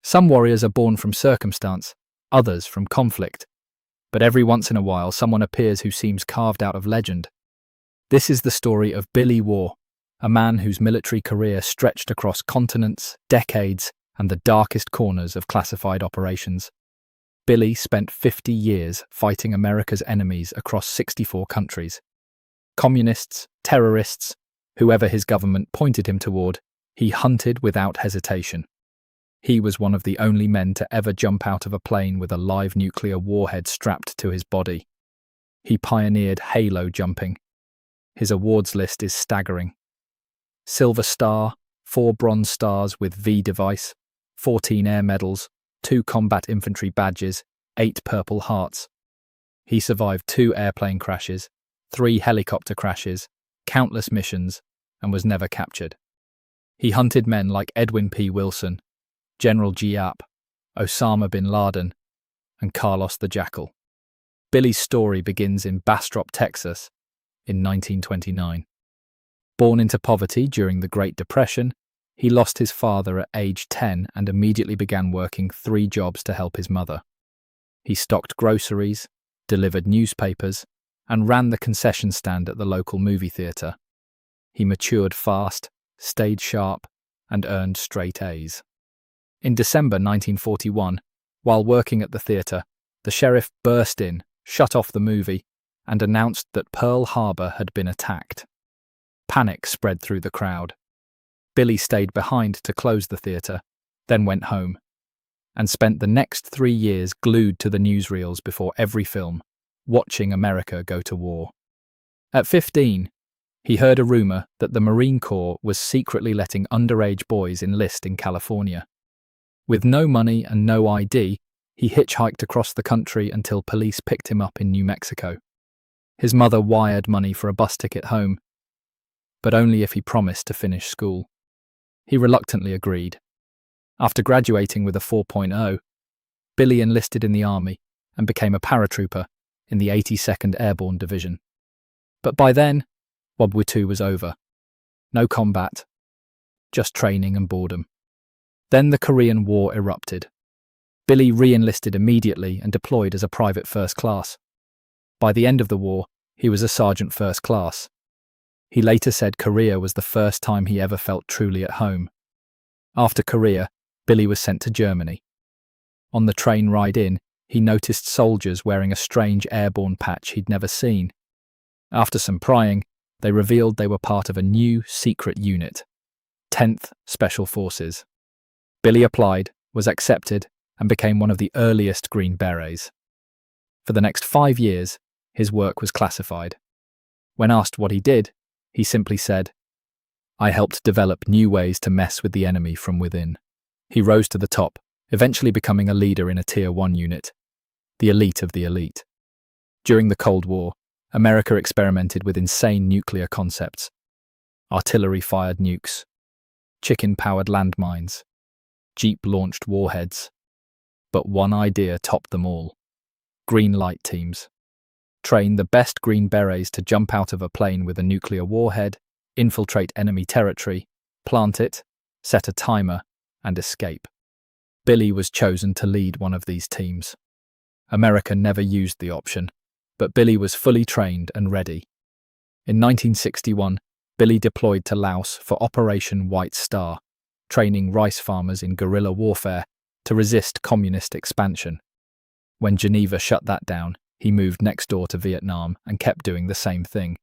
Some warriors are born from circumstance, others from conflict. But every once in a while, someone appears who seems carved out of legend. This is the story of Billy Waugh, a man whose military career stretched across continents, decades, and the darkest corners of classified operations. Billy spent 50 years fighting America's enemies across 64 countries. Communists, terrorists, whoever his government pointed him toward, he hunted without hesitation. He was one of the only men to ever jump out of a plane with a live nuclear warhead strapped to his body. He pioneered halo jumping. His awards list is staggering. Silver Star, 4 Bronze Stars with V device, 14 Air Medals, 2 Combat Infantry Badges, 8 Purple Hearts. He survived 2 airplane crashes, 3 helicopter crashes, countless missions, and was never captured. He hunted men like Edwin P. Wilson, General Giap, Osama bin Laden, and Carlos the Jackal. Billy's story begins in Bastrop, Texas, in 1929. Born into poverty during the Great Depression, he lost his father at age 10 and immediately began working 3 jobs to help his mother. He stocked groceries, delivered newspapers, and ran the concession stand at the local movie theatre. He matured fast, stayed sharp, and earned straight A's. In December 1941, while working at the theatre, the sheriff burst in, shut off the movie, and announced that Pearl Harbor had been attacked. Panic spread through the crowd. Billy stayed behind to close the theatre, then went home, and spent the next 3 years glued to the newsreels before every film, watching America go to war. At 15, he heard a rumor that the Marine Corps was secretly letting underage boys enlist in California. With no money and no ID, he hitchhiked across the country until police picked him up in New Mexico. His mother wired money for a bus ticket home, but only if he promised to finish school. He reluctantly agreed. After graduating with a 4.0, Billy enlisted in the Army and became a paratrooper in the 82nd Airborne Division. But by then, World War II was over. No combat, just training and boredom. Then the Korean War erupted. Billy re-enlisted immediately and deployed as a private first class. By the end of the war, he was a sergeant first class. He later said Korea was the first time he ever felt truly at home. After Korea, Billy was sent to Germany. On the train ride in, he noticed soldiers wearing a strange airborne patch he'd never seen. After some prying, they revealed they were part of a new secret unit, 10th Special Forces. Billy applied, was accepted, and became one of the earliest Green Berets. For the next 5 years, his work was classified. When asked what he did, he simply said, "I helped develop new ways to mess with the enemy from within." He rose to the top, eventually becoming a leader in a Tier 1 unit, the elite of the elite. During the Cold War, America experimented with insane nuclear concepts: artillery-fired nukes, chicken-powered landmines, Jeep-launched warheads. But one idea topped them all: green light teams. Train the best Green Berets to jump out of a plane with a nuclear warhead, infiltrate enemy territory, plant it, set a timer, and escape. Billy was chosen to lead one of these teams. America never used the option, but Billy was fully trained and ready. In 1961, Billy deployed to Laos for Operation White Star, training rice farmers in guerrilla warfare to resist communist expansion. When Geneva shut that down, he moved next door to Vietnam and kept doing the same thing,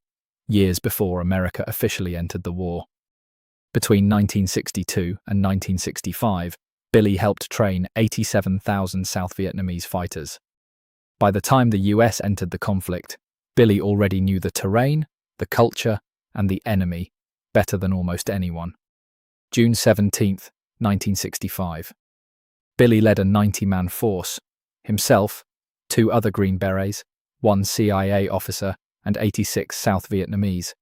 years before America officially entered the war. Between 1962 and 1965, Billy helped train 87,000 South Vietnamese fighters. By the time the US entered the conflict, Billy already knew the terrain, the culture, and the enemy better than almost anyone. June 17, 1965. Billy led a 90-man force, himself, 2 other Green Berets, 1 CIA officer, and 86 South Vietnamese,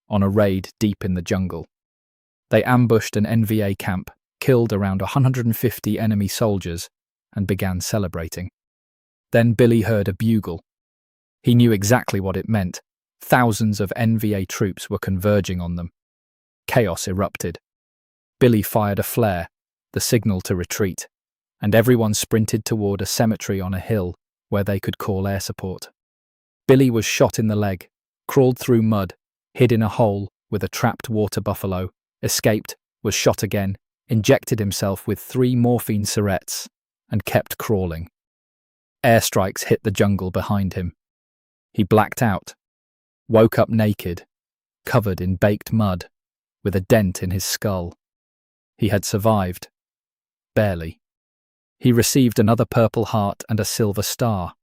on a raid deep in the jungle. They ambushed an NVA camp, killed around 150 enemy soldiers, and began celebrating. Then Billy heard a bugle. He knew exactly what it meant. Thousands of NVA troops were converging on them. Chaos erupted. Billy fired a flare, the signal to retreat. and everyone sprinted toward a cemetery on a hill where they could call air support. Billy was shot in the leg, crawled through mud, hid in a hole with a trapped water buffalo, escaped, was shot again, injected himself with 3 morphine syrettes, and kept crawling. Airstrikes hit the jungle behind him. He blacked out, woke up naked, covered in baked mud, with a dent in his skull. He had survived. Barely. He received another Purple Heart and a Silver Star.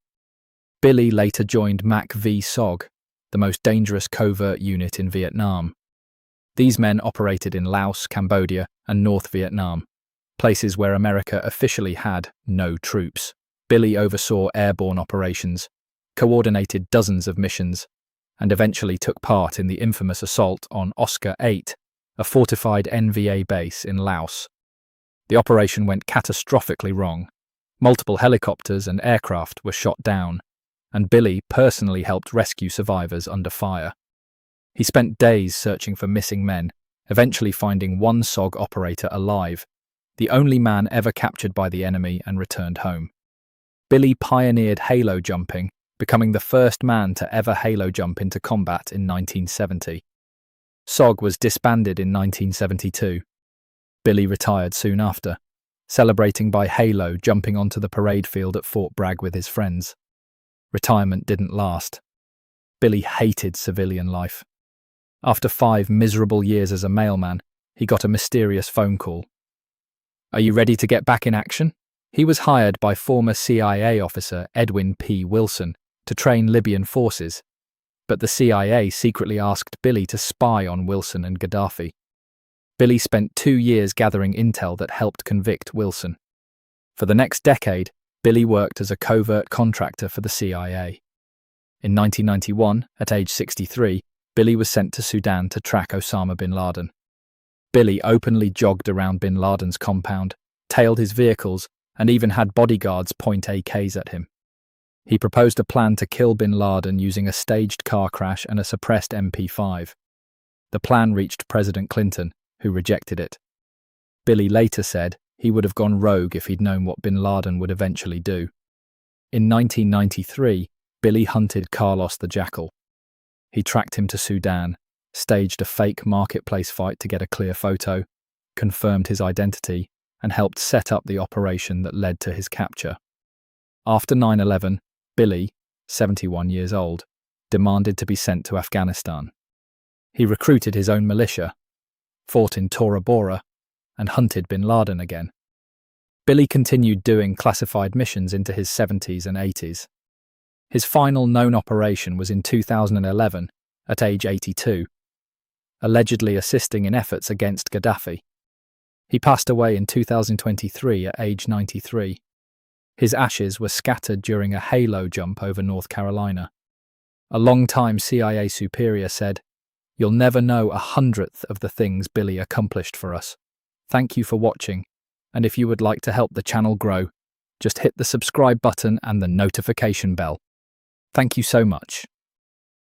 Billy later joined MAC v SOG, the most dangerous covert unit in Vietnam. These men operated in Laos, Cambodia, and North Vietnam, places where America officially had no troops. Billy oversaw airborne operations, coordinated dozens of missions, and eventually took part in the infamous assault on Oscar 8, a fortified NVA base in Laos. The operation went catastrophically wrong. Multiple helicopters and aircraft were shot down, and Billy personally helped rescue survivors under fire. He spent days searching for missing men, eventually finding one SOG operator alive, the only man ever captured by the enemy and returned home. Billy pioneered halo jumping, becoming the first man to ever halo jump into combat in 1970. SOG was disbanded in 1972. Billy retired soon after, celebrating by halo jumping onto the parade field at Fort Bragg with his friends. Retirement didn't last. Billy hated civilian life. After 5 miserable years as a mailman, he got a mysterious phone call. "Are you ready to get back in action?" He was hired by former CIA officer Edwin P. Wilson to train Libyan forces, but the CIA secretly asked Billy to spy on Wilson and Gaddafi. Billy spent 2 years gathering intel that helped convict Wilson. For the next decade, Billy worked as a covert contractor for the CIA. In 1991, at age 63, Billy was sent to Sudan to track Osama bin Laden. Billy openly jogged around bin Laden's compound, tailed his vehicles, and even had bodyguards point AKs at him. He proposed a plan to kill bin Laden using a staged car crash and a suppressed MP5. The plan reached President Clinton, who rejected it. Billy later said he would have gone rogue if he'd known what bin Laden would eventually do. In 1993, Billy hunted Carlos the Jackal. He tracked him to Sudan, staged a fake marketplace fight to get a clear photo, confirmed his identity, and helped set up the operation that led to his capture. After 9/11, Billy, 71 years old, demanded to be sent to Afghanistan. He recruited his own militia, fought in Tora Bora, and hunted bin Laden again. Billy continued doing classified missions into his 70s and 80s. His final known operation was in 2011, at age 82, allegedly assisting in efforts against Gaddafi. He passed away in 2023 at age 93. His ashes were scattered during a halo jump over North Carolina. A long-time CIA superior said, "You'll never know 1/100th of the things Billy accomplished for us. Thank you for watching, and if you would like to help the channel grow, just hit the subscribe button and the notification bell. Thank you so much."